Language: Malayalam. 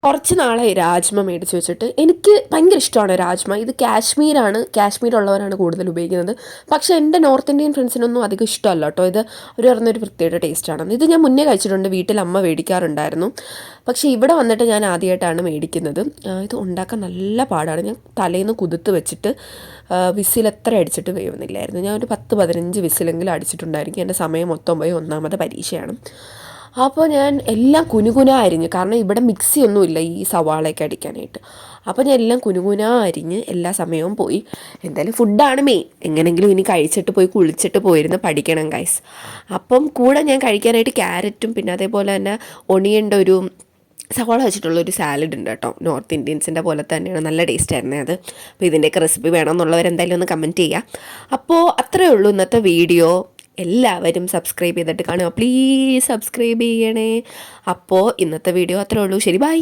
കുറച്ച് നാളായി രാജ്മ മേടിച്ച് വെച്ചിട്ട്. എനിക്ക് ഭയങ്കര ഇഷ്ടമാണ് രാജ്മ. ഇത് കാശ്മീരുള്ളവരാണ് കൂടുതൽ ഉപയോഗിക്കുന്നത്. പക്ഷേ എൻ്റെ നോർത്ത് ഇന്ത്യൻ ഫ്രണ്ട്സിനൊന്നും അധികം ഇഷ്ടമല്ല കേട്ടോ. ഇത് പറഞ്ഞൊരു പ്രത്യേക ടേസ്റ്റാണ്. ഇത് ഞാൻ മുന്നേ കഴിച്ചിട്ടുണ്ട്, വീട്ടിൽ അമ്മ മേടിക്കാറുണ്ടായിരുന്നു. പക്ഷേ ഇവിടെ വന്നിട്ട് ഞാൻ ആദ്യമായിട്ടാണ് മേടിക്കുന്നത്. ഇത് ഉണ്ടാക്കാൻ നല്ല പാടാണ്. ഞാൻ തലേന്ന് കുതിർത്ത് വെച്ചിട്ട് വിസിൽ എത്ര അടിച്ചിട്ട് വേവുന്നില്ലായിരുന്നു. ഞാൻ ഒരു 10-15 വിസിലെങ്കിലും അടിച്ചിട്ടുണ്ടായിരിക്കും. എൻ്റെ സമയം മൊത്തം പോയി, ഒന്നാമത്തെ പരീക്ഷയാണ്. അപ്പോൾ ഞാൻ എല്ലാം കുനുകുന അരിഞ്ഞ്, കാരണം ഇവിടെ മിക്സി ഒന്നുമില്ല ഈ സവാളയൊക്കെ അടിക്കാനായിട്ട്. അപ്പോൾ ഞാൻ എല്ലാം കുനുകുന അരിഞ്ഞ് എല്ലാ സമയവും പോയി. എന്തായാലും ഫുഡാണ് മെയിൻ. എങ്ങനെയെങ്കിലും ഇനി കഴിച്ചിട്ട് പോയി കുളിച്ചിട്ട് പോയിരുന്ന് പഠിക്കണം ഗൈസ്. അപ്പം കൂടെ ഞാൻ കഴിക്കാനായിട്ട് ക്യാരറ്റും പിന്നെ അതേപോലെ തന്നെ ഒണിയൻ്റെ ഒരു സവാള വെച്ചിട്ടുള്ളൊരു സാലഡ് ഉണ്ട് കേട്ടോ. നോർത്ത് ഇന്ത്യൻസിൻ്റെ പോലെ തന്നെയാണ്, നല്ല ടേസ്റ്റ് ആയിരുന്നേ അത്. അപ്പോൾ ഇതിൻ്റെയൊക്കെ റെസിപ്പി വേണമെന്നുള്ളവരെന്തായാലും ഒന്ന് കമൻറ്റ് ചെയ്യുക. അപ്പോൾ അത്രയേ ഉള്ളൂ ഇന്നത്തെ വീഡിയോ. എല്ലാവരും സബ്സ്ക്രൈബ് ചെയ്തിട്ട് കാണുക, പ്ലീസ് സബ്സ്ക്രൈബ് ചെയ്യണേ. അപ്പോൾ ഇന്നത്തെ വീഡിയോ അത്രേ ഉള്ളൂ. ശരി, ബൈ.